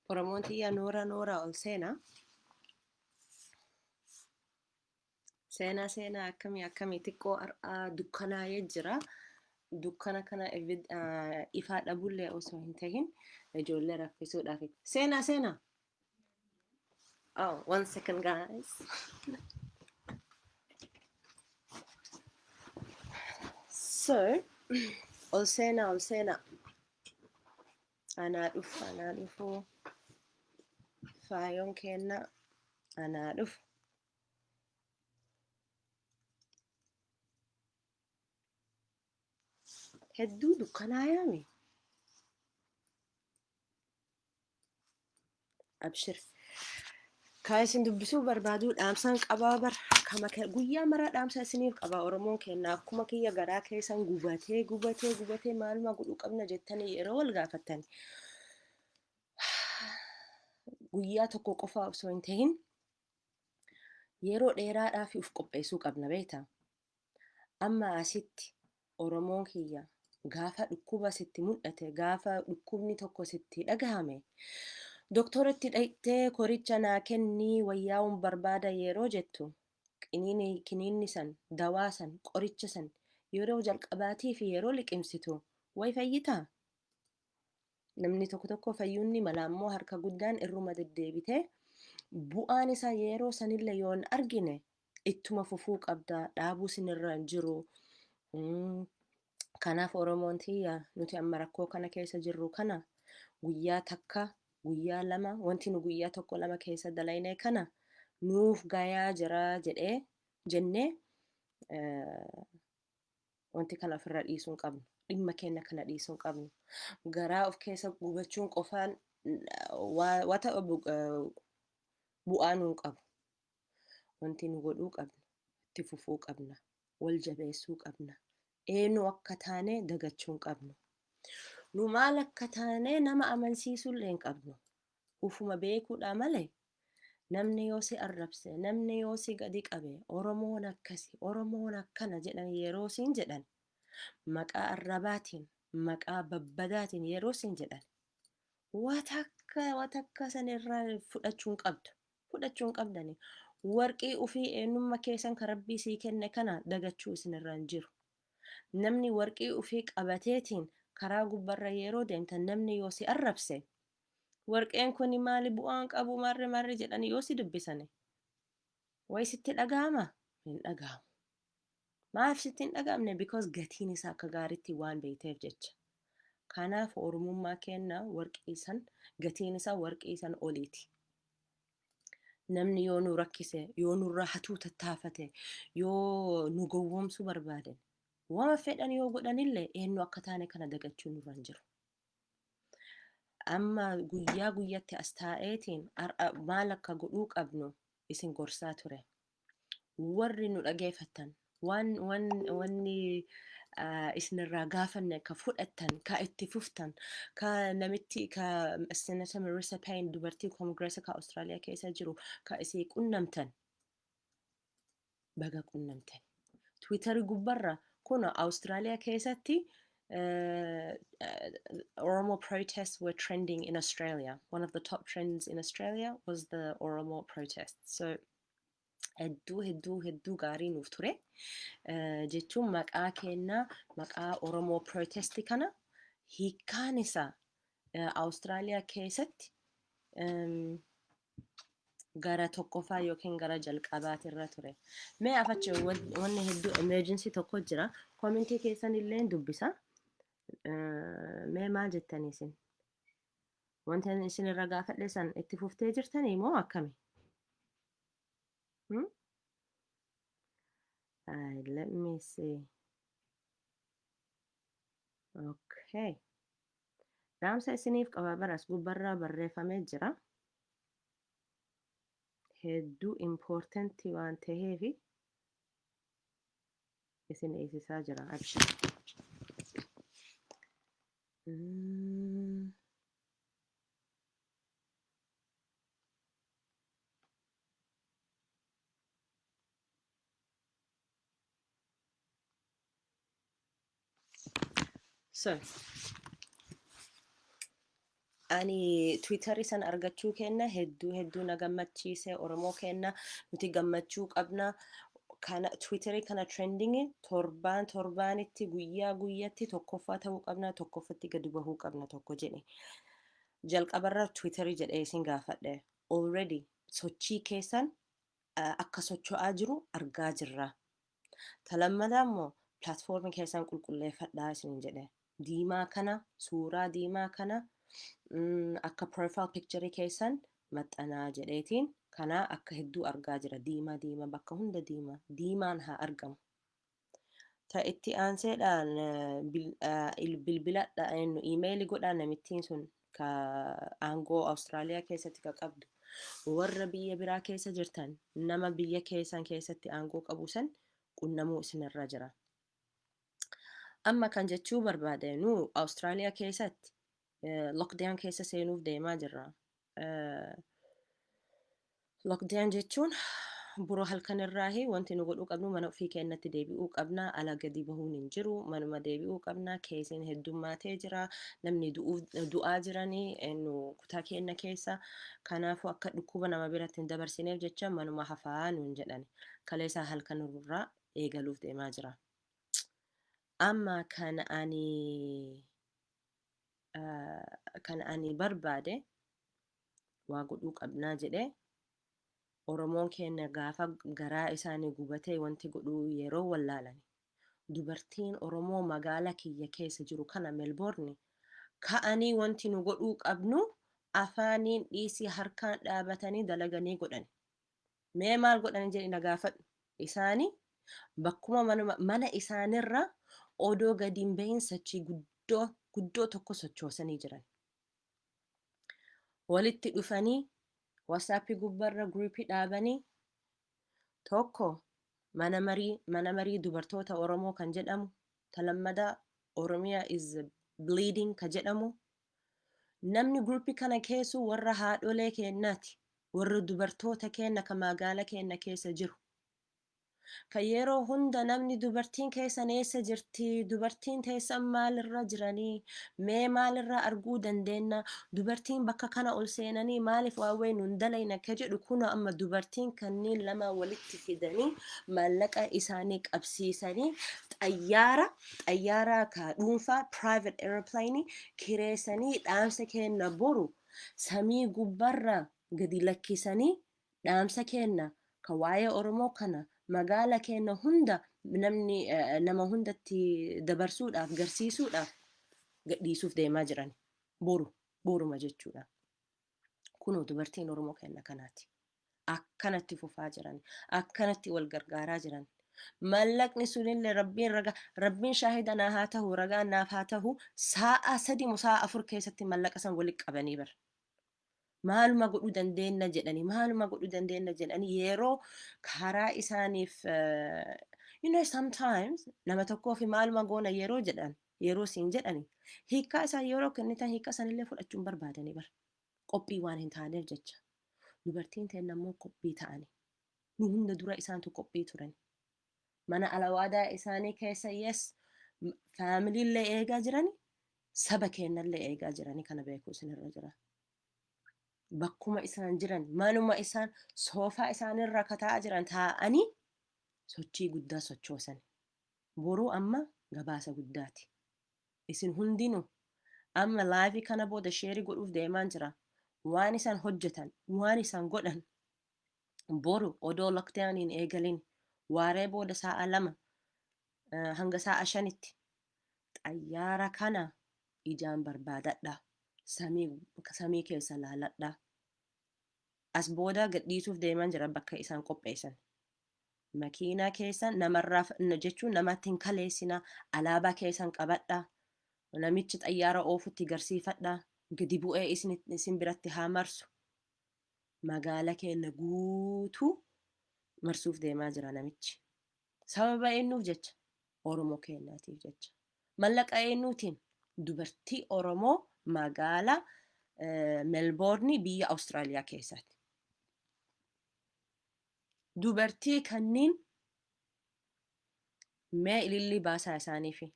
Oromoon tiyya noora ol seenaa. Seenaa akkamii xiqqoo har'aa dukkanaa'ee jira. Dukkana kana ifaa dhabullee osoo hin tahin ijoollee raffisuudhaaf. Seenaa. Oh, 1 second guys. So, ol seenaa. Anaa dhufu. Faayoon kenna anaa dhufu. Hedduu dukkanaa'aami. Abshir. Kan isin dubbisuu barbaadu dhaamsaan qabaa guyyaa maraa dhaamsa isiniif qaba. Oromoon kenna akkuma kiyya garaa keessan gubatee maaluma godhuu qabna jettanii yeroo wal gaafattan guyyaa tokko qofa osoo hin tahin yeroo dheeraadhaaf uf qopheessuu qabna beektaa. Amma asitti Oromoon kiyya gaafa dhukkuba sitti mul'ate gaafa dhukkubni tokko sitti dhagahame doktoritti dhaqxee qoricha naa kennii wayyaa'uun barbaada yeroo jettu kiniinni san dawaa san qoricha san yeroo jalqabaatii fi yeroo liqimsitu way fayyitaa. Namni tokko fayyuunni mala ammoo harka guddaan irruma deddeebitee bu'aan isaa yeroo sanillee yoon argine ittuma fufuu qabda dhaabuu sinirra hin jiru. Kanaaf Oromoon tiyya nuti amma rakkoo kana keessa jirru kana guyyaa takka guyyaa lama wanti nu guyyaa tokko lama keessa dalayne kana nuuf gayaa jira jennee wanti kana ofirra dhiisuu hin qabnu. Dhimma keenya kana dhiisuu hin qabnu. Garaa of keessa gubachuun qofaan wata bu'aa nuun qabu. Wanti nu godhuu qabna. Itti fufuu qabna. Wal jabeessuu qabna. Eenyu akka taane dagachuu hin qabnu. Nu maal akka taane nama amansiisuullee hin qabnu. Ufuma beekuudha malee namni yoo si arrabse, namni yoo si gadi qabe, Oromoon akkasi, Oromoon akkana jedhan yeroo siin jedhan maqaa arrabaatiin, maqaa babbadaatiin yeroo siin jedhan watakka sanirraa fudhachuu hin qabdani. Warqii ufii eenyummaa keessan kan Rabbii sii kenne kana dagachuu isinirra hin jiru. Namni warqii ufii qabateetiin karaa gubbarra yeroo deemtan namni yoo si arrabse warqeen kun maali bu'aan qabu marre jedhanii yoo si dubbisane way sitti dhagahama? Hin dhagahamu. Maaf sitti hin dhagahamne? Because gatiin isaa akka gaariitti waan beekteef jecha. Kanaaf Oromummaa kenna gatiin isaa warqii san oliiti. Namni yoo nu rakkise, yoo nurraa hatuu tattaafate, yoo nu gowwoomsuu barbaadan waan fedhan yoo godhanillee eenyu akka taane kana dagachuu nurra hin jiru. Amma guyyaa guyyatti as taa'eetiin maal akka godhuu qabnu isin gorsaa ture. Warri nu dhageeffattan wanni isinirraa gaafanne ka fudhattan, ka itti fuftan, ka namitti ka Senator Marissa Payne dubartii Kongireesa ka Austraaliyaa keessa jiru ka isii qunnamtan baga qunnamtan. Twitter gubbarra kun Austraaliyaa keessatti Oromo protests were trending in Australia. One of the top trends in Australia was the Oromo protests. So hedduu gaarii nuuf ture. Jechuun maqaa kennaa maqaa Oromo protesti kana hiikkaan isaa Austraaliyaa keessatti gara tokkoffaa yookiin gara jalqabaatirra ture. Mee afachi wanni hedduu emergency tokko jira. Commentii keessan illee dubbisa. Mee maal jettanii isin? Wanti isin irra gaafadhe san itti fuftee jirtanii moo akkami? Let me see. Okay. Dhaamsa isiniif qaba baras gubbarraa barreeffamee jira. Hedduu importanti waan ta'eefi isin eegsisaa jira. Abshir. So, ani Twitter san argachuu kenna hedduu na gammachiise. Oromoo kenna nuti gammachuu qabna. Kana Twitterii kana trending torbaanitti guyyatti tokkoffaa ta'uu qabna, tokkoffatti gadi bahuu qabna tokko jedhe. Jalqabarra Twitterii jedhee isin gaafadhe. Already sochii keessan akka socho'aa jiru argaa jirra. Talammadaa immoo pilaatfoormii keessan qulqulleeffadhaa isin jedhe. Diimaa kana, suuraa diimaa kana akka profile picture keessan maxxanaa jedheetiin kanaa akka hedduu argaa jira. Diimaa bakka hunda diimaan haa argamu. Itti aanseedhaan bilbiladha iimeeli godhaa namittiin sun ka aangoo Awustiraaliyaa keessatti ka qabdu. Warra biyya biraa keessa jirtan nama biyya keessan keessatti aangoo qabu san qunnamuu isinirra jira. Amma kan jechuu barbaade nu Awustiraaliyaa keessatti lockdown keessa seenuuf deemaa jirra. Lockdown jechuun buroo halkan irraahi wanti nu godhuu qabnu mana ofii keenyatti deebi'uu qabna. Ala gadi bahuun hin jiru. Manuma deebi'uu qabna. Keesiin heddummaatee jira. Namni du'aa jiranii nu kutaa keenya keessa. Kanaafuu akka dhukkuba nama biratti hin dabarsineef jecha manuma hafaa nuun jedhan. Kaleessaa halkan irraa eegaluuf deemaa jira. Amma kan ani barbaade waa godhuu qabnaa jedhee Oromoon keenya gaafa garaa isaanii gubatee wanti godhuu yeroo wallaalani. Dubartiin Oromoo magaala kiyya keessa jiru kana Melbourne ka'anii wanti nu godhuu qabnu afaaniin dhiisii harkaan dhaabatanii dalaganii godhan. Mee maal godhanii jedhi na gaafadhu. Isaanii bakkuma mana isaanirra odoo gadi hin bahin sochii guddoo tokko sochoosanii jiran. Walitti dhufanii WhatsApp gubbarra groupii dhaabanii tokko mana marii dubartoota Oromoo kan jedhamu, talammadaa Oromiyaa is bleeding ka jedhamu. Namni groupii kana keessu warra haadholee keenyaati, warra dubartoota keenya ka magaala keenya keessa jiru. Ka yeroo hunda namni dubartiin keessan eessa jirti, dubartiin teessan maalirra jiranii, mee maalirra arguu dandeenya, dubartiin bakka kana ol seenanii maaliif waawwee nuun dalayna ka jedhu kuna amma dubartiin kanneen lama walitti fidanii maallaqa isaanii qabsiisanii xayyaara ka dhuunfaa private airplane kireessanii dhaamsa kenna boru samii gubbarra gadi lakkisanii dhaamsa kenna ka waa'ee Oromoo kana magaala keenya hunda nama hundatti dabarsuudhaaf garsiisuudhaaf gadhiisuuf deemaa jiran boruma jechuudha. Kunoo dubartiin Oromoo keenya kanaati. Akkanatti fufaa jiran, akkanatti wal gargaaraa jiran. Mallaqni sunillee rabbiin shaahida naa haa ta'u, ragaan naaf haa ta'u, sa'a 3 moo sa'a 4 keessatti mallaqa san walitti qabanii bara. Maaluma godhuu dandeenya jedhanii yeroo karaa isaaniif sometimes nama tokkoof maaluma goona yeroo siin jedhani hiikaa isaa yeroo kennitan hiikaa sanillee fudhachuun barbaadanii bara qophii waan hin taaneef jecha. Dubartiin ta'e namoo qophii ta'anii nu hunda dura isaantu qophii turan. Mana alawaadaa isaanii keessa faamiliillee eegaa jirani, saba keenyallee eegaa jirani. Kana beekuu isinirra jira. Bakkuma isaan jiran manuma isaan soofaa isaanirra kataa jiran taa'anii sochii guddaa sochoosan. Boruu amma gabaasa guddaati. Isin hundinuu amma laayivii kana booda sheerii godhuuf deemaan jira. Waan isaan hojjetan, waan isaan godhan boru odoo lockdowniin eegalin waaree booda sa'a 2 hanga sa'a 5tti xayyaara kana ijaan barbaadadha. Samii keessa laaladha. As booda gadhiisuuf deeman jira bakka isaan qopheessan. Makiinaa keessan namarraaf jechuun namatti hin kaleessina. Alaabaa keessan qabadha. Namichi xayyaara oofutti garsiifadha. Gadi bu'ee isin biratti haa marsu. Magaala keenya guutuu marsuuf deemaa jira namichi. Sababa eenyuuf jecha? Oromoo keenyaatiif jecha. Mallaqa eenyuutiin? Dubartii Oromoo magaala Melbourne biyya Awustiraaliyaa keessatti. Dubartii kanneen mee ilillii baasaa isaaniifi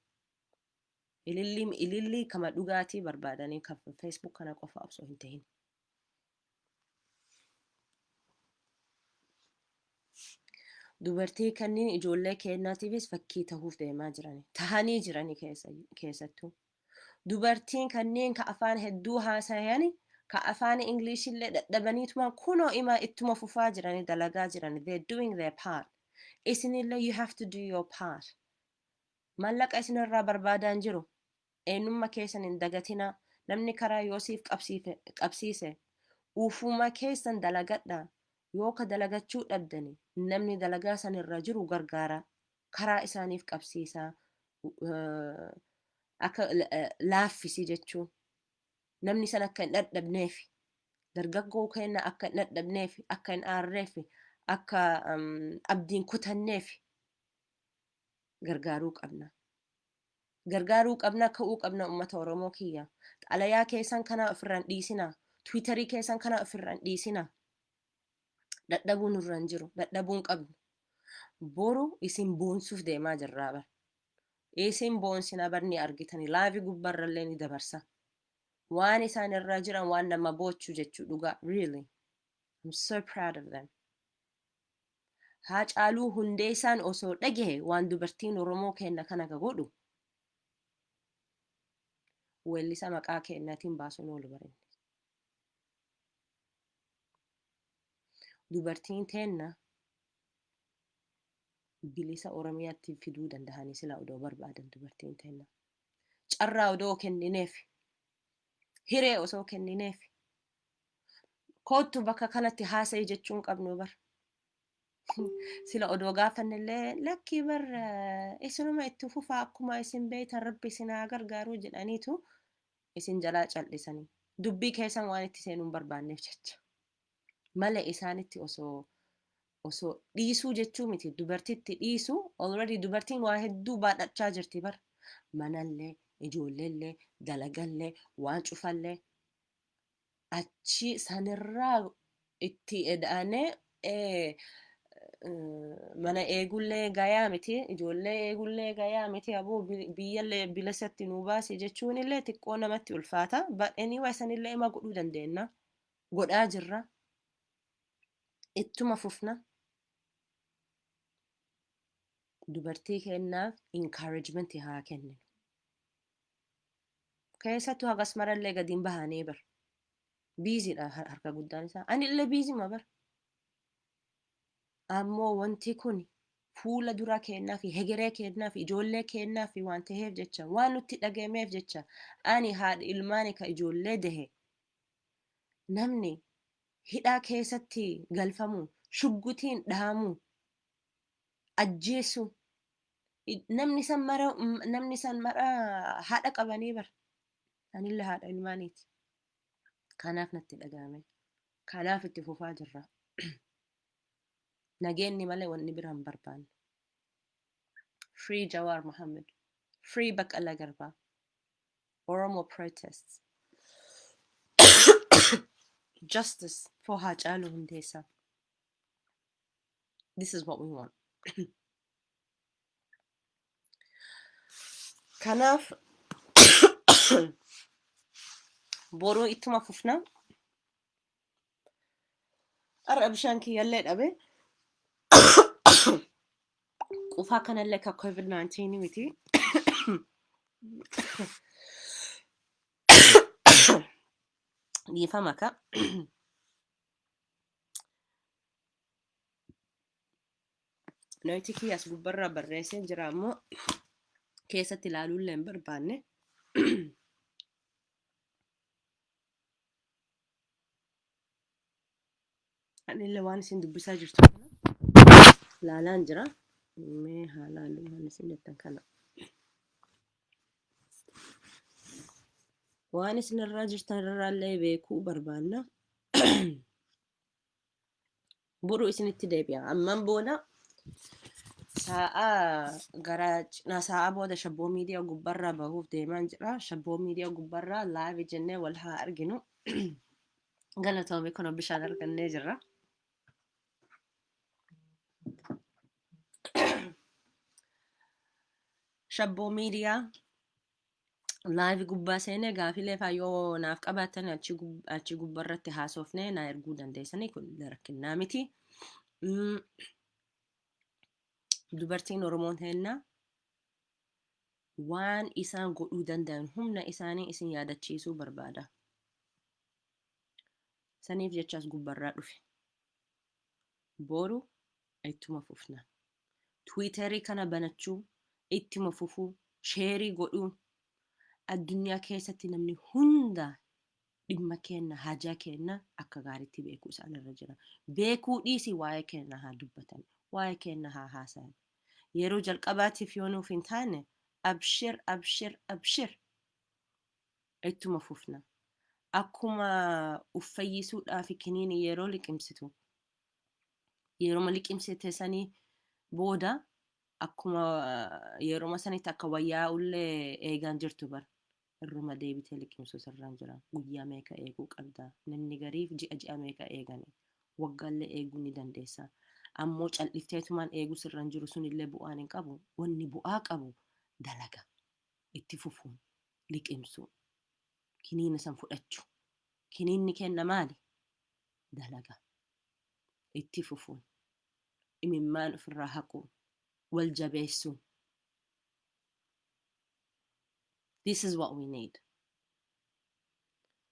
ilillii kama dhugaatii barbaadanii kan Facebook kana qofa osoo hin ta'in. Dubartii kanneen ijoollee keenyaatiifis fakkii tahuuf deemaa jirani. Tahanii jirani keessattuu. Dubartiin kanneen ka afaan hedduu haasayani ka afaan Ingilishillee dadhabaniituma kunoo ittuma fufaa jirani dalagaa jirani. They're doing their part. Isinillee you have to do your part. Mallaqa isinirraa barbaadaan jiru. Eenyummaa keessan hin dagatina. Namni karaa yoosiif qabsiise. Uufuma keessan dalagadha. Yoo ka dalagachuu dhabdani namni dalagaa sanirra jiru gargaara. Karaa isaaniif qabsiisaa. Akka laaffisi jechuun namni san akka hin dadhabneef dargaggoo keenya akka hin dadhabneef akka hin aarreef akka abdiin kutanneef gargaaruu qabna. Gargaaruu qabna ka'uu qabna uummata Oromoo kiyya. Xalayaa keessan kana ofirraan dhiisina. Tiwiitarii keessan kana ofirraan dhiisina. Dadhabuun nurraan jiru. Dadhabuun qabnu. Boru isin boonsuuf deemaa jirraa bara. Isin boonsina barni argitani laayivii gubbarrallee ni dabarsa. Waan isaan irraa jiran waan nama boochuu jechuu dhugaa. Really. I'm so proud of them. Haacaaluu Hundeessaan osoo dhagahe waan dubartiin Oromoo keenya kana godhu. Weellisa maqaa keenyaatiin baasuun oolu bareedne. Dubartiin teenna bilisa Oromiyaatti fiduu dandahanii sila odoo barbaadan dubartiin teenna. Carraa odoo kennineef. Hiree osoo kennineef. Kootu bakka kanatti haasa'ii jechuun qabnu bar. Sila odoo gaafannillee lakkii bar isinuma itti fufaa akkuma isin beektan rabbi isinaa gargaaruu jedhaniitu isin jalaa cal'isanii. Dubbii keessan waan itti seenuun barbaanneef jecha. Malee isaanitti osoo dhiisuu jechuu miti. Dubartitti dhiisuu already dubartiin waa hedduu baadhachaa jirti bar. Manallee, ijoolleellee, dalagallee, waan cufallee. Achi sanirraa itti eda'anee mana eegullee gayaa miti. Ijoollee eegullee gayaa miti. Aboo biyyallee bilisatti nuu baasi jechuun illee xiqqoo namatti ulfaata. But anyway sanillee ima godhuu dandeenya. Godhaa jirra. Ittuma fufna. Dubartii keenyaaf encouragement haa kenninu. Keessattuu hagas marallee gadiin bahanii bar. Biiziidha harka guddaan isaa. Ani illee biizima bar. Ammoo wanti kun fuula dura keenyaa fi hegeree keenyaa fi ijoollee keenyaa fi waan ta'eef jecha waan nutti dhagameef jecha ani haadha ilmaanii ka ijoollee dahe namni hidhaa keessatti galfamu shuggutiin dhahamu ajjeesu namni san mara haadha qabanii bar. Anillee haadha ilmaaniiti. Kanaaf natti dhagahame. Kanaaf itti fufaa jirra. Nageenni malee wanni biraan barbaanne. Free Jawar Mohammed. Free Baqqalaa Garbaa. Oromo protests. Justice for Haacaaluu Hundeessaa. This is what we want. Kanaaf boruu ittuma fufna. Har'a bishaan kiyyallee dhabe. Qufaa kanallee ka COVID-19 miti. Dhiifama ka. Nooti kiyyaas gubbarraa barreessee jira ammoo keessatti ilaaluullee hin barbaanne. Anillee waan isin dubbisaa jirtu kana ilaalaan jira. Mee haa laallu waan isin jettan kana. Waan isin irraa jirtan irraallee beekuu barbaanna. Boruu isinitti deebi'a. Amman booda sa'a booda shabboo miidiyaa gubbarraa bahuuf deemaan jira. Shabboo miidiyaa gubbarraa live jennee wal haa arginu. Galatoomii kun bishaan argannee jirra. Shabboo miidiyaa live gubbaa seenee gaafilee fayyoo naaf qabaatan achi gubbarratti haasofnee na erguu dandeessanii kun rakkinnaa miti. Dubartiin Oromoo teennaa waan isaan godhuu danda'an humna isaanii isin yaadachiisuu barbaada. Saniif jechaas gubbarraa dhufe. Boru ittuma fufna. Tiwiiterii kana banachuu, ittuma fufuu, sheerii godhuun addunyaa keessatti namni hunda dhimma kenna hajaa kenna akka gaariitti beekuu isaanirra jira. Beekuu dhiisii waa'ee kenna haa dubbatan, waa'ee kenna haa haasayan. Yeroo jalqabaatiif yoo nuuf hin taane abshir ittuma fufna. Akkuma uffayyisuudhaaf kiniini yeroo liqimsitu. Yeroo liqimsite sanii booda akkuma yeroo sanitti akka wayyaa ullee eegaan jirtu bar. Irruma deebitee liqimsuu sirraan jira. Guyyaa meeqa eeguu qabda? Namni gariif ji'a meeqa eegani? Waggaallee eeguu ni dandeessa. Ammoo cal'ifteetumaan eeguu sirraan jiru sunillee bu'aan hin qabu. Wanni bu'aa qabu dalaga. Itti fufuun, liqimsuu, kiniina san fudhachuu. Kiniinni kenna maali? Dalaga. Itti fufuun, imimmaan ofirraa haquun, wal jabeessuun. This is what we need.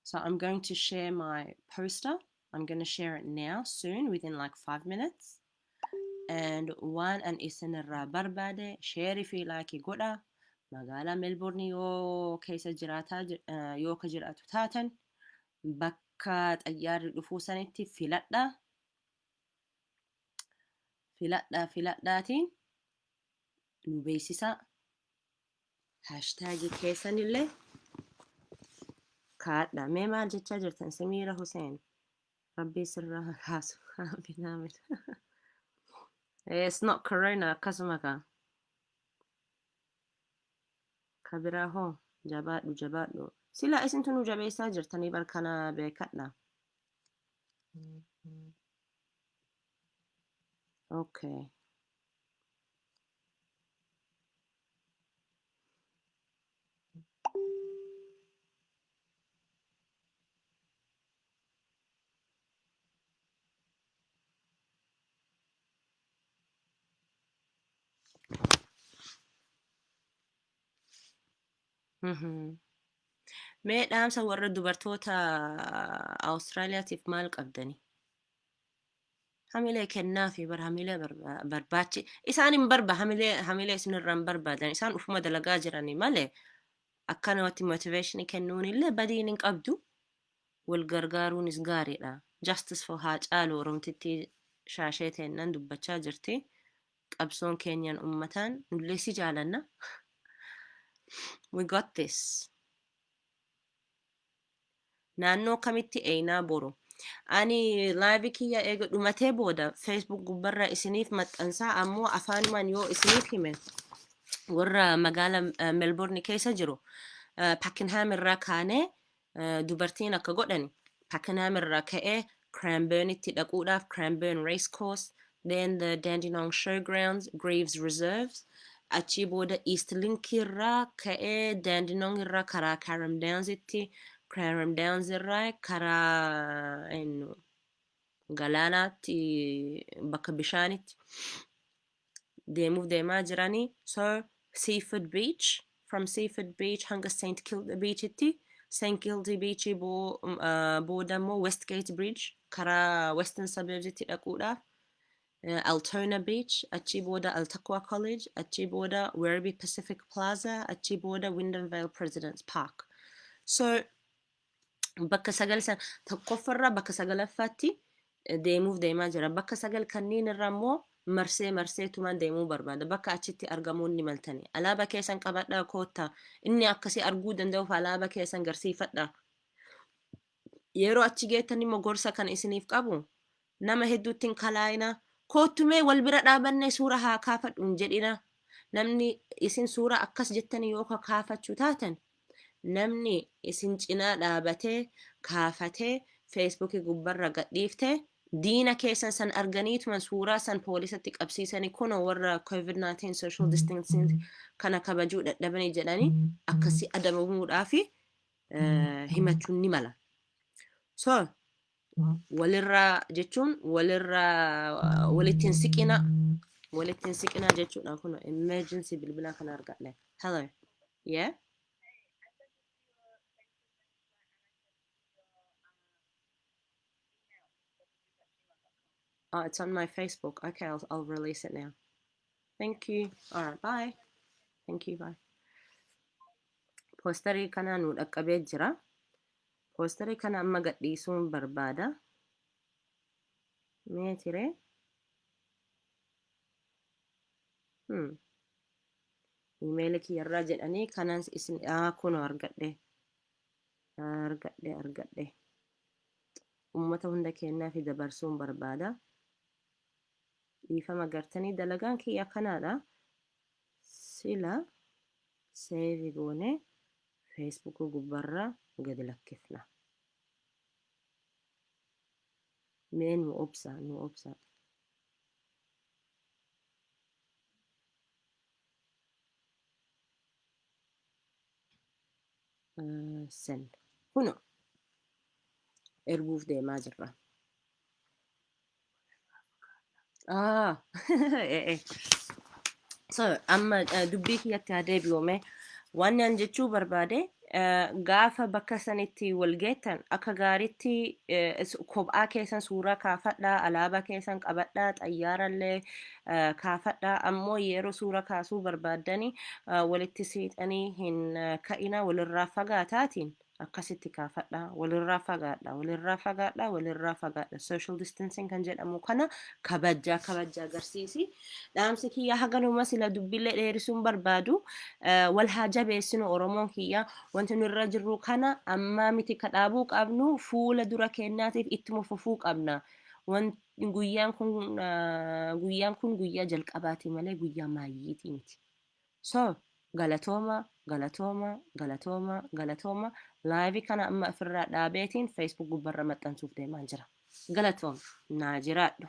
So I'm going to share my poster. I'm going to share it now, soon, within like 5 minutes. And one and isinirraa barbaade share fi like godha. Magaalaa Melbourne yoo keessa jiraataa yoo ka jiraatu taatan bakka xayyaarri dhufuu sanitti filadhaatiin nu beeksisa. Hashtag keessanillee kaadha. Mee maal jechaa jirtan? Samiira Hussein. Rabbi sirraa haasu. It's not corona akkasuma ka. Kabiraa hoo jabaadhu. Sila isintu nu jabeessaa jirtanii barkana beekadha. Okay. Mee dhaamsa warra dubartoota Awustiraaliyaatiif maal qabdani? Hamilee kennaa fi hamilee barbaachi. Isaan hin hamilee isinirraa hin barbaadan. Isaan ufuma dalagaa jiranii malee akkanumatti motivationii kennuun illee badiin hin qabdu. Wal gargaaruunis gaariidha. Justice for Haacaaluu Oromtitti shaashee teennan dubbachaa jirti. Qabsoon keenyan ummataan nullee si jaalanna. We got this. Naannoo kamitti eenaa boru. Ani live kiyya eega dhumatee booda Facebook gubbarra isiniif maxxansaa ammoo afaanumaan yoo isiniif hime warra magaalaa Melbourne keessa jiru Pakenham irraa kaanee dubartiin akka godhani Pakenham irraa ka'ee Cranbourne itti dhaquudhaaf Cranbourne Racecourse, then the Dandenong Showgrounds, Graves Reserves, achi booda East Link irraa ka'ee Dandenong irraa karaa Carrum Downs itti Carrum Downs irraa karaa galaanaatti bakka bishaanitti deemaa jiranii. So Seaford Beach, from Seaford Beach hanga St Kilda Beach itti, St Kilda Beach booda immoo Westgate Bridge karaa Western Suburbs itti dhaquudhaaf, Altona Beach, achi booda Altaqua College, achi booda Werribee Pacific Plaza, achi booda Wyndham Vale President's Park. So bakka sagal san tokkoffarraa bakka sagalaffaatti deemaa jira. Bakka sagal kanneen irraa immoo marseetumaan deemuu barbaada. Bakka achitti argamuun ni maltani. Alaabaa keessan qabadhaa koottaa. Inni akkasii arguu danda'uuf alaabaa keessan garsiifadhaa. Yeroo achi geettan immoo gorsa kan isiniif qabu nama hedduutti hin kalaayina. Koottumee wal bira dhaabannee suura haa kaafadhuun jedhina. Namni isin suura akkas jettanii yoo kaafachuu taatan namni isin cinaa dhaabatee kaafatee Facebook gubbarra gadhiiftee diina keessan san arganiituman suuraa san poolisatti qabsiisanii kun warra COVID-19 social distancing kana kabajuu dadhabanii jedhanii akkasi adabamuudhaafi himachuun ni mala. So walirraa jechuun walittiin siqinaa jechuudha. Kun emergency bilbila kana argadhe. Hello. Yeah. Oh, it's on my Facebook. Okay, I'll release it now. Thank you. All right, bye. Thank you, bye. Posterii kana nu dhaqqabee jira. Posterii kana amma gadhiisuun barbaada. Mee tiree? Iimeelii kiyyarraa jedhanii kanas isin kun argadhe. Uummata hunda kennaa fi dabarsuun barbaada. Dhiifama gartanii dalagaan kiyya kanaadha. Sila seevi goone Facebook gubbarraa gadi lakkifna. Mee nu obsa. Send. Kuno erguuf deemaa jirra. So amma dubbii kiyyatti haa deebi'ume waan an jechuu barbaade gaafa bakka sanitti wal geettan akka gaariitti kophaa keessan suuraa kaafadhaa, alaabaa keessan qabadhaa, xayyaarallee kaafadhaa. Ammoo yeroo suuraa kaasuu barbaaddanii walitti siixanii hin ka'ina, walirraa fagaataatiin akkasitti kaafadhaa. Walirraa fagaadhaa. Social distancing kan jedhamu kana kabajaa agarsiisi. Dhaamsi kiyya haganuma sila dubbiillee dheerisuun barbaadu wal haa jabeessinu Oromoon kiyya. Wanti nurra jirru kana amma miti kadhaabuu qabnu fuula dura kennaatiif ittuma fufuu qabna. Guyyaan kun guyyaa jalqabaati malee guyyaa maayyiiti miti. So galatooma. Live kana amma ofirraa dhaabeetiin Facebook gubbarra maxxansuuf deemaa jira. Galatooma naa jiraadhu.